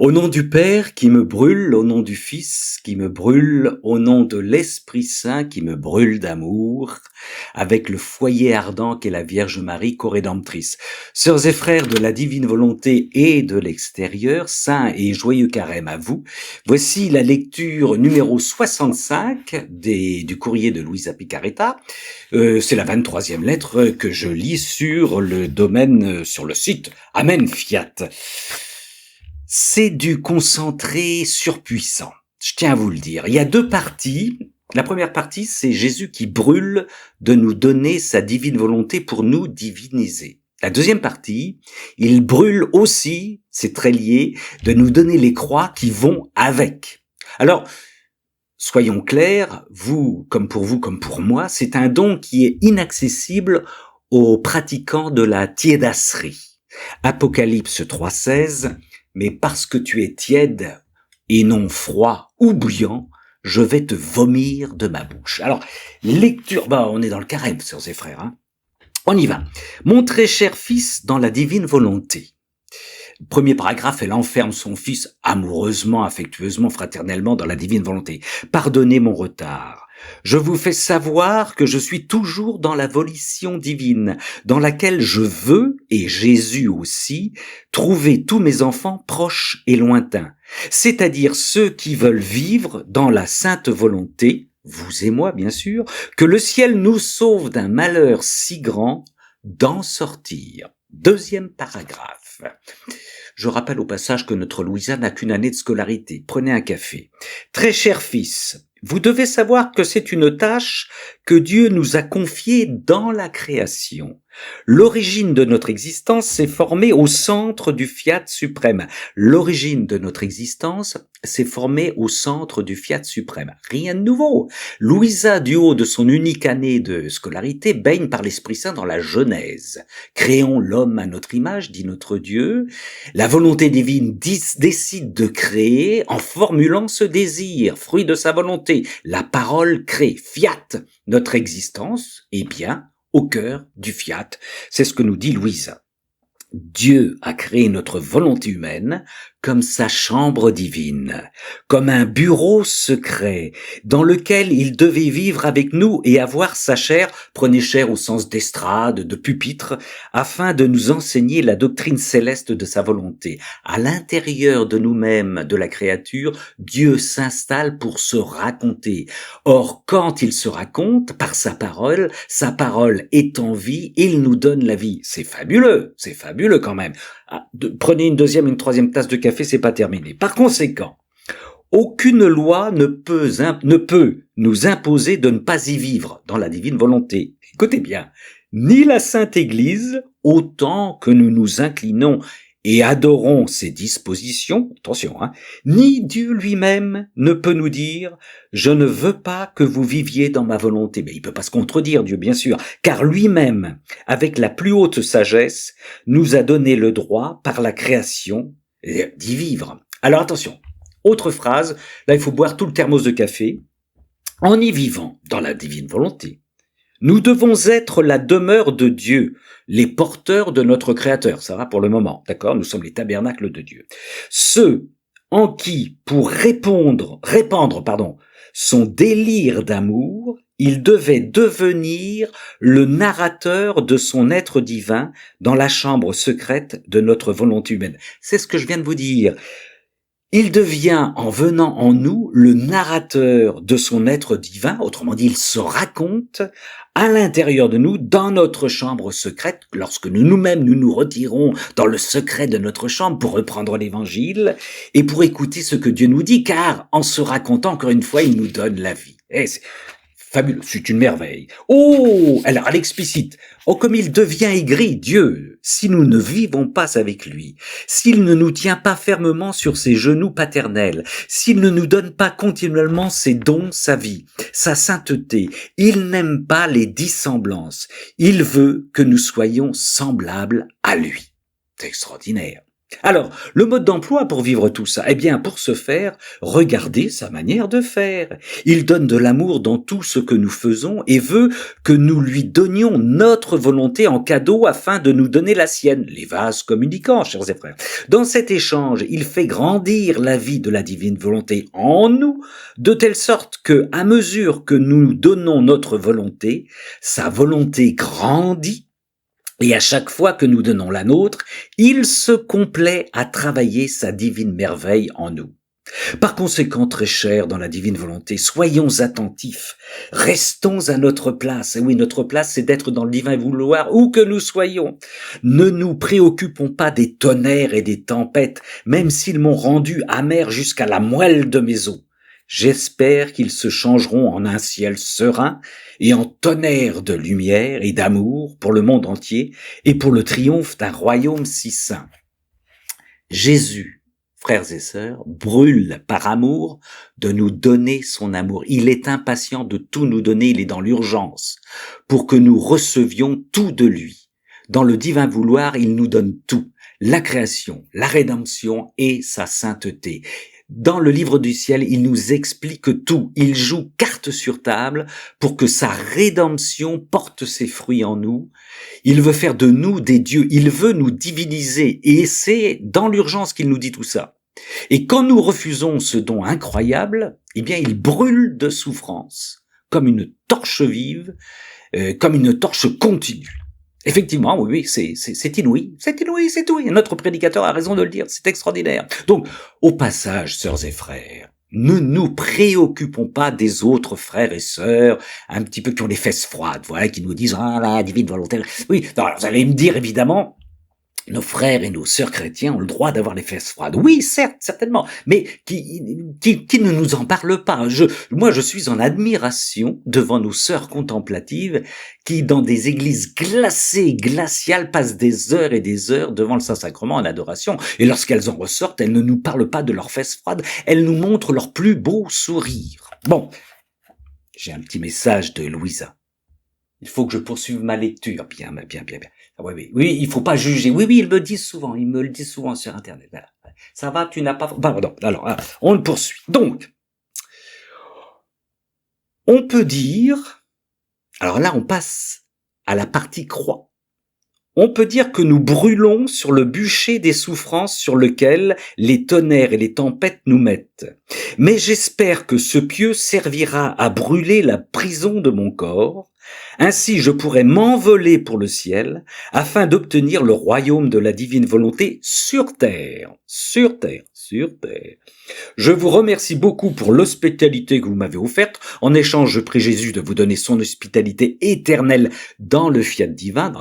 Au nom du Père qui me brûle, au nom du Fils qui me brûle, au nom de l'Esprit Saint qui me brûle d'amour, avec le foyer ardent qu'est la Vierge Marie, corédemptrice. Sœurs et frères de la divine volonté et de l'extérieur, saint et joyeux carême à vous. Voici la lecture numéro 65 du courrier de Luisa Picaretta. C'est la 23e lettre que je lis sur le domaine, sur le site Amen Fiat. C'est du concentré surpuissant. Je tiens à vous le dire. Il y a deux parties. La première partie, c'est Jésus qui brûle de nous donner sa divine volonté pour nous diviniser. La deuxième partie, il brûle aussi, c'est très lié, de nous donner les croix qui vont avec. Alors, soyons clairs, vous comme pour moi, c'est un don qui est inaccessible aux pratiquants de la tiédasserie. Apocalypse 3,16, mais parce que tu es tiède et non froid ou bouillant, je vais te vomir de ma bouche. Alors, lecture, on est dans le carême, sœurs et frères, hein. On y va. Mon très cher fils dans la divine volonté. Premier paragraphe, elle enferme son fils amoureusement, affectueusement, fraternellement dans la divine volonté. Pardonnez mon retard. Je vous fais savoir que je suis toujours dans la volition divine, dans laquelle je veux, et Jésus aussi, trouver tous mes enfants proches et lointains, c'est-à-dire ceux qui veulent vivre dans la sainte volonté, vous et moi bien sûr, que le ciel nous sauve d'un malheur si grand, d'en sortir. Deuxième paragraphe. Je rappelle au passage que notre Louisa n'a qu'une année de scolarité. Prenez un café. Très cher fils, vous devez savoir que c'est une tâche que Dieu nous a confiée dans la création. L'origine de notre existence s'est formée au centre du fiat suprême. L'origine de notre existence s'est formée au centre du fiat suprême. Rien de nouveau. Louisa, du haut de son unique année de scolarité, baigne par l'Esprit Saint dans la Genèse. Créons l'homme à notre image, dit notre Dieu. La volonté divine décide de créer en formulant ce désir, fruit de sa volonté. La parole crée, fiat, notre existence, et bien, au cœur du fiat. C'est ce que nous dit Louisa. Dieu a créé notre volonté humaine comme sa chambre divine, comme un bureau secret dans lequel il devait vivre avec nous et avoir sa chair, prenez chair au sens d'estrade, de pupitre, afin de nous enseigner la doctrine céleste de sa volonté. À l'intérieur de nous-mêmes, de la créature, Dieu s'installe pour se raconter. Or, quand il se raconte, par sa parole est en vie, il nous donne la vie. C'est fabuleux quand même. Prenez une deuxième, une troisième tasse de café, c'est pas terminé. Par conséquent, aucune loi ne peut nous imposer de ne pas y vivre dans la divine volonté. Écoutez bien, ni la Sainte Église, autant que nous nous inclinons et adorons ses dispositions, attention, ni Dieu lui-même ne peut nous dire « Je ne veux pas que vous viviez dans ma volonté ». Mais il peut pas se contredire, Dieu, bien sûr, car lui-même, avec la plus haute sagesse, nous a donné le droit, par la création, d'y vivre. Alors attention, autre phrase, là il faut boire tout le thermos de café. En y vivant dans la divine volonté, nous devons être la demeure de Dieu, les porteurs de notre Créateur. Ça va pour le moment, d'accord? Nous sommes les tabernacles de Dieu. Ceux en qui, pour répandre, son délire d'amour, il devait devenir le narrateur de son être divin dans la chambre secrète de notre volonté humaine. C'est ce que je viens de vous dire. Il devient, en venant en nous, le narrateur de son être divin, autrement dit, il se raconte à l'intérieur de nous, dans notre chambre secrète, lorsque nous-mêmes nous retirons dans le secret de notre chambre pour reprendre l'évangile et pour écouter ce que Dieu nous dit, car en se racontant, encore une fois, il nous donne la vie. Et c'est fabuleux, c'est une merveille. Oh, alors elle explicite. Oh, comme il devient aigri, Dieu, si nous ne vivons pas avec lui, s'il ne nous tient pas fermement sur ses genoux paternels, s'il ne nous donne pas continuellement ses dons, sa vie, sa sainteté, il n'aime pas les dissemblances. Il veut que nous soyons semblables à lui. C'est extraordinaire. Alors, le mode d'emploi pour vivre tout ça, eh bien, pour ce faire, regardez sa manière de faire. Il donne de l'amour dans tout ce que nous faisons et veut que nous lui donnions notre volonté en cadeau afin de nous donner la sienne, les vases communicants, chers et frères. Dans cet échange, il fait grandir la vie de la divine volonté en nous, de telle sorte que, à mesure que nous donnons notre volonté, sa volonté grandit. Et à chaque fois que nous donnons la nôtre, il se complaît à travailler sa divine merveille en nous. Par conséquent, très chers dans la divine volonté, soyons attentifs, restons à notre place. Et oui, notre place, c'est d'être dans le divin vouloir, où que nous soyons. Ne nous préoccupons pas des tonnerres et des tempêtes, même s'ils m'ont rendu amer jusqu'à la moelle de mes os. J'espère qu'ils se changeront en un ciel serein et en tonnerre de lumière et d'amour pour le monde entier et pour le triomphe d'un royaume si saint. Jésus, frères et sœurs, brûle par amour de nous donner son amour. Il est impatient de tout nous donner, il est dans l'urgence pour que nous recevions tout de lui. Dans le divin vouloir, il nous donne tout, la création, la rédemption et sa sainteté. Dans le livre du ciel, il nous explique tout. Il joue carte sur table pour que sa rédemption porte ses fruits en nous. Il veut faire de nous des dieux. Il veut nous diviniser. Et c'est dans l'urgence qu'il nous dit tout ça. Et quand nous refusons ce don incroyable, eh bien, il brûle de souffrance, comme une torche vive, comme une torche continue. Effectivement, oui, c'est inouï, c'est inouï, c'est tout. Et notre prédicateur a raison de le dire, c'est extraordinaire. Donc, au passage, sœurs et frères, ne nous préoccupons pas des autres frères et sœurs, un petit peu qui ont les fesses froides, voilà, qui nous disent, ah là, divine volonté. Oui, non, alors vous allez me dire, évidemment, nos frères et nos sœurs chrétiens ont le droit d'avoir les fesses froides. Oui, certes, certainement, mais qui ne nous en parle pas. Moi, je suis en admiration devant nos sœurs contemplatives qui, dans des églises glacées, glaciales, passent des heures et des heures devant le Saint-Sacrement en adoration. Et lorsqu'elles en ressortent, elles ne nous parlent pas de leurs fesses froides, elles nous montrent leur plus beau sourire. Bon, j'ai un petit message de Louisa. Il faut que je poursuive ma lecture. Bien. Ah oui, il faut pas juger. Oui, ils me le disent souvent sur Internet. Voilà. Ça va, tu n'as pas... Pardon, alors, on le poursuit. Donc, on peut dire... Alors là, on passe à la partie croix. On peut dire que nous brûlons sur le bûcher des souffrances sur lequel les tonnerres et les tempêtes nous mettent. Mais j'espère que ce pieu servira à brûler la prison de mon corps. Ainsi, je pourrai m'envoler pour le ciel afin d'obtenir le royaume de la divine volonté sur terre. Je vous remercie beaucoup pour l'hospitalité que vous m'avez offerte. En échange, je prie Jésus de vous donner son hospitalité éternelle dans le fiat divin.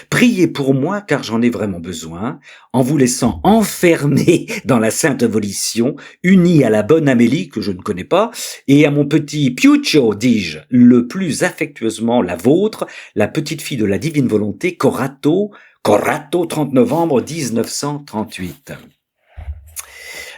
Priez pour moi car j'en ai vraiment besoin, en vous laissant enfermer dans la sainte volition, unie à la bonne Amélie que je ne connais pas, et à mon petit Piuccio, dis-je, le plus affectueusement la vôtre, la petite fille de la divine volonté, Corato, 30 novembre 1938.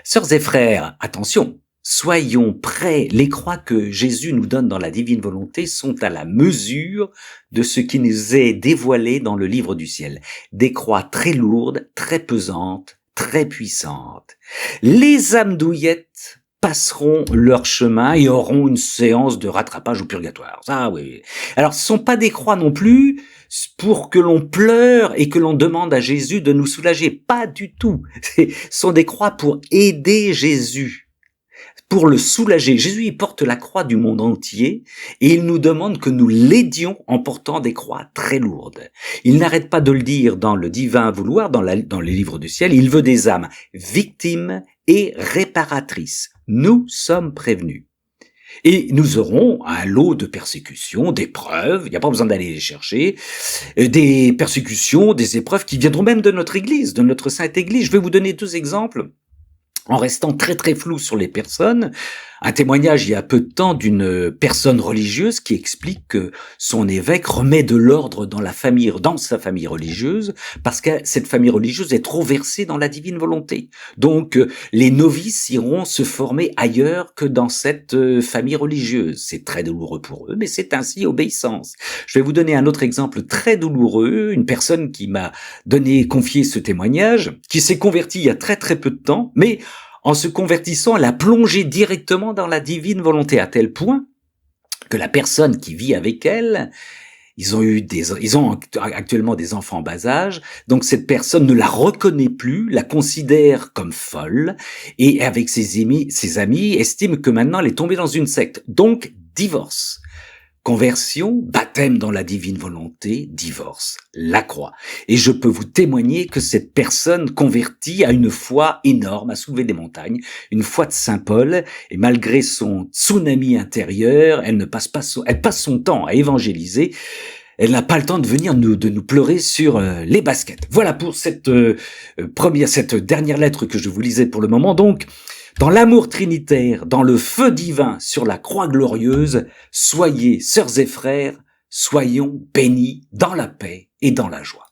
Sœurs et frères, attention, soyons prêts. Les croix que Jésus nous donne dans la divine volonté sont à la mesure de ce qui nous est dévoilé dans le livre du ciel. Des croix très lourdes, très pesantes, très puissantes. Les âmes douillettes passeront leur chemin et auront une séance de rattrapage au purgatoire. Ça, oui. Alors, ce sont pas des croix non plus pour que l'on pleure et que l'on demande à Jésus de nous soulager. Pas du tout. Ce sont des croix pour aider Jésus, pour le soulager. Jésus, il porte la croix du monde entier et il nous demande que nous l'aidions en portant des croix très lourdes. Il n'arrête pas de le dire dans le divin vouloir, dans les livres du ciel. Il veut des âmes victimes et réparatrices. Nous sommes prévenus. Et nous aurons un lot de persécutions, d'épreuves, il n'y a pas besoin d'aller les chercher, des persécutions, des épreuves qui viendront même de notre Église, de notre Sainte Église. Je vais vous donner 2 exemples, en restant très très flou sur les personnes. Un témoignage il y a peu de temps d'une personne religieuse qui explique que son évêque remet de l'ordre dans sa famille religieuse, parce que cette famille religieuse est trop versée dans la divine volonté. Donc, les novices iront se former ailleurs que dans cette famille religieuse. C'est très douloureux pour eux, mais c'est ainsi obéissance. Je vais vous donner un autre exemple très douloureux, une personne qui m'a confié ce témoignage, qui s'est convertie il y a très très peu de temps, mais en se convertissant, elle a plongé directement dans la divine volonté, à tel point que la personne qui vit avec elle, ils ont actuellement des enfants en bas âge, donc cette personne ne la reconnaît plus, la considère comme folle, et avec ses amis estime que maintenant elle est tombée dans une secte. Donc, divorce. Conversion, baptême dans la divine volonté, divorce, la croix. Et je peux vous témoigner que cette personne convertie a une foi énorme, a soulevé des montagnes, une foi de Saint Paul, et malgré son tsunami intérieur, elle passe son temps à évangéliser. Elle n'a pas le temps de venir de nous pleurer sur les baskets. Voilà pour cette dernière lettre que je vous lisais pour le moment. Donc, dans l'amour trinitaire, dans le feu divin sur la croix glorieuse, soyez, sœurs et frères, soyons bénis dans la paix et dans la joie.